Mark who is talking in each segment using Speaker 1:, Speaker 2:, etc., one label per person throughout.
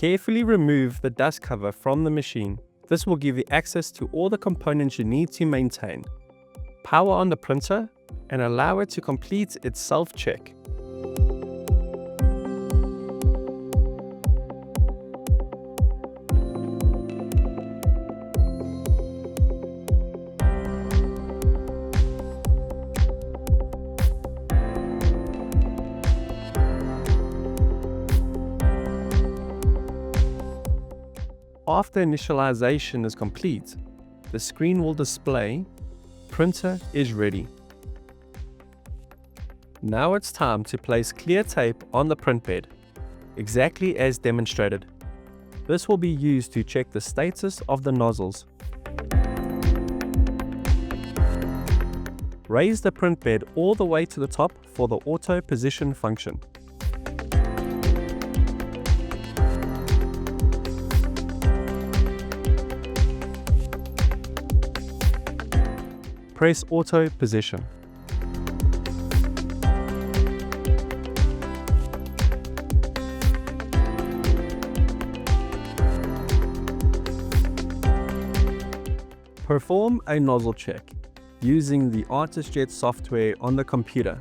Speaker 1: Carefully remove the dust cover from the machine. This will give you access to all the components you need to maintain. Power on the printer and allow it to complete its self-check. After initialization is complete, the screen will display, "Printer is ready." Now it's time to place clear tape on the print bed, exactly as demonstrated. This will be used to check the status of the nozzles. Raise the print bed all the way to the top for the auto position function. Press auto position. Perform a nozzle check using the ArtisJet software on the computer.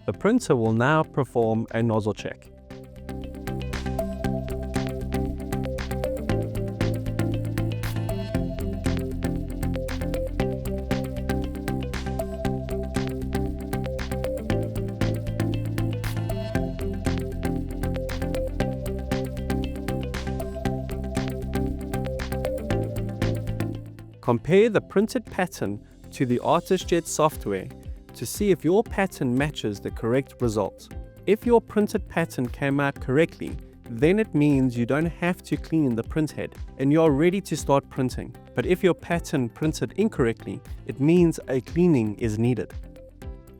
Speaker 1: The printer will now perform a nozzle check. Compare the printed pattern to the ArtisJet software to see if your pattern matches the correct result. If your printed pattern came out correctly, then it means you don't have to clean the printhead and you're ready to start printing. But if your pattern printed incorrectly, it means a cleaning is needed.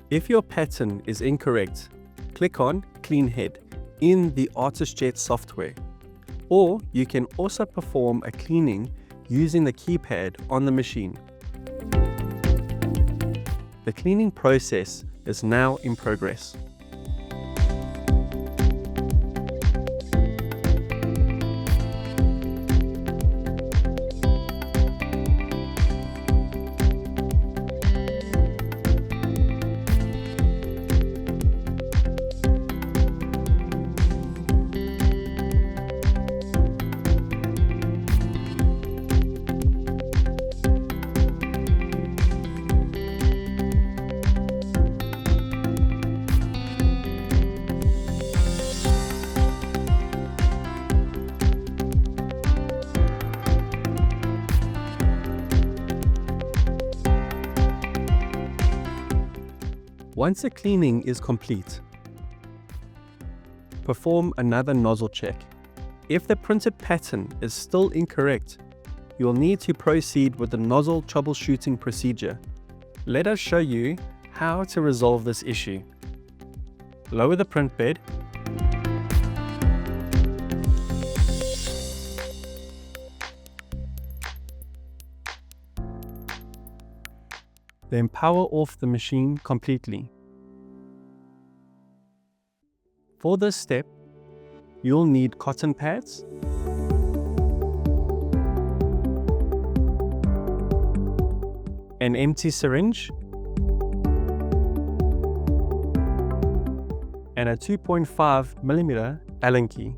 Speaker 1: If your pattern is incorrect, click on Clean Head in the ArtisJet software. Or you can also perform a cleaning using the keypad on the machine. The cleaning process is now in progress. Once the cleaning is complete, perform another nozzle check. If the printed pattern is still incorrect, you'll need to proceed with the nozzle troubleshooting procedure. Let us show you how to resolve this issue. Lower the print bed. Then power off the machine completely. For this step, you'll need cotton pads, an empty syringe, and a 2.5mm Allen key.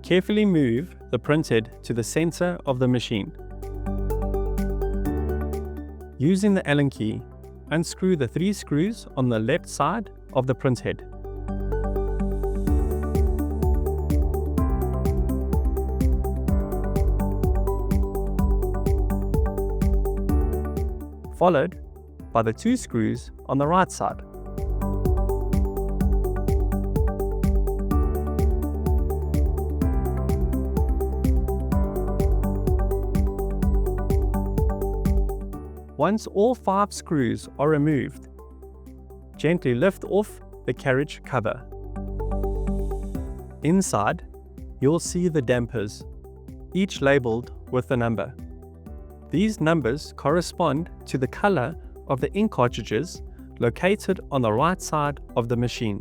Speaker 1: Carefully move the printhead to the center of the machine. Using the Allen key, unscrew the 3 screws on the left side of the printhead. Followed by the 2 screws on the right side. Once all 5 screws are removed, gently lift off the carriage cover. Inside, you'll see the dampers, each labeled with a number. These numbers correspond to the color of the ink cartridges located on the right side of the machine.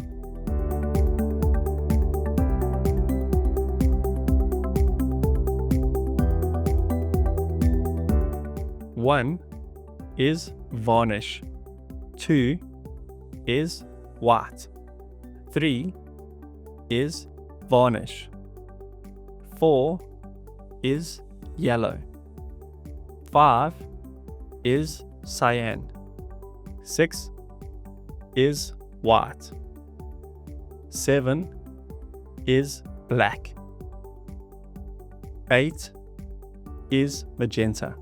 Speaker 1: One is varnish, 2 is white, 3 is varnish, 4 is yellow, 5 is cyan, 6 is white, 7 is black, 8 is magenta.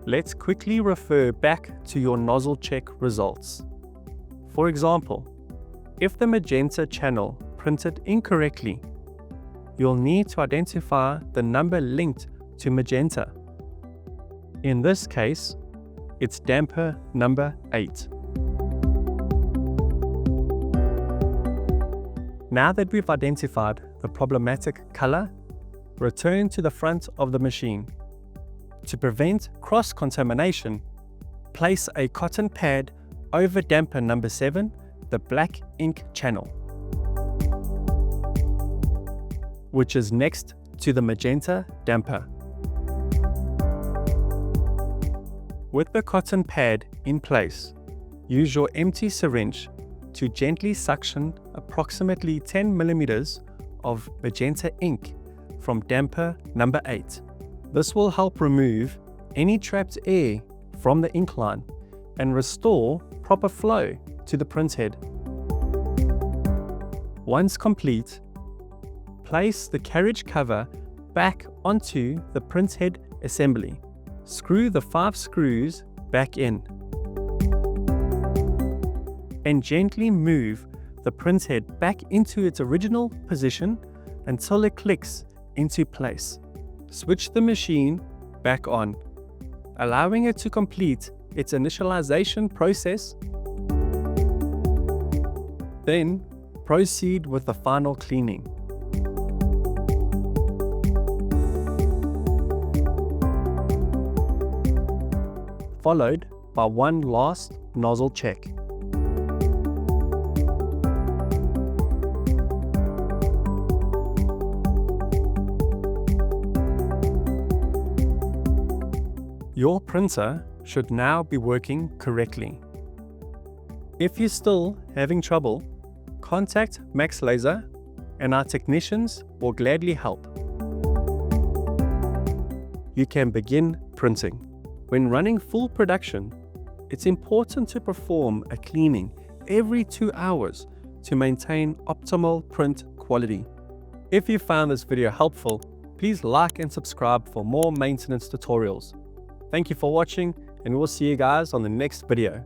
Speaker 1: Let's quickly refer back to your nozzle check results. For example, if the magenta channel printed incorrectly, you'll need to identify the number linked to magenta. In this case, it's damper number 8. Now that we've identified the problematic color, return to the front of the machine. To prevent cross-contamination, place a cotton pad over damper number 7, the black ink channel, which is next to the magenta damper. With the cotton pad in place, use your empty syringe to gently suction approximately 10 millimeters of magenta ink from damper number 8. This will help remove any trapped air from the ink line and restore proper flow to the printhead. Once complete, place the carriage cover back onto the printhead assembly. Screw the 5 screws back in and gently move the printhead back into its original position until it clicks into place. Switch the machine back on, allowing it to complete its initialization process. Then proceed with the final cleaning. Followed by one last nozzle check. Your printer should now be working correctly. If you're still having trouble, contact MaxLaser and our technicians will gladly help. You can begin printing. When running full production, it's important to perform a cleaning every 2 hours to maintain optimal print quality. If you found this video helpful, please like and subscribe for more maintenance tutorials. Thank you for watching, and we'll see you guys on the next video.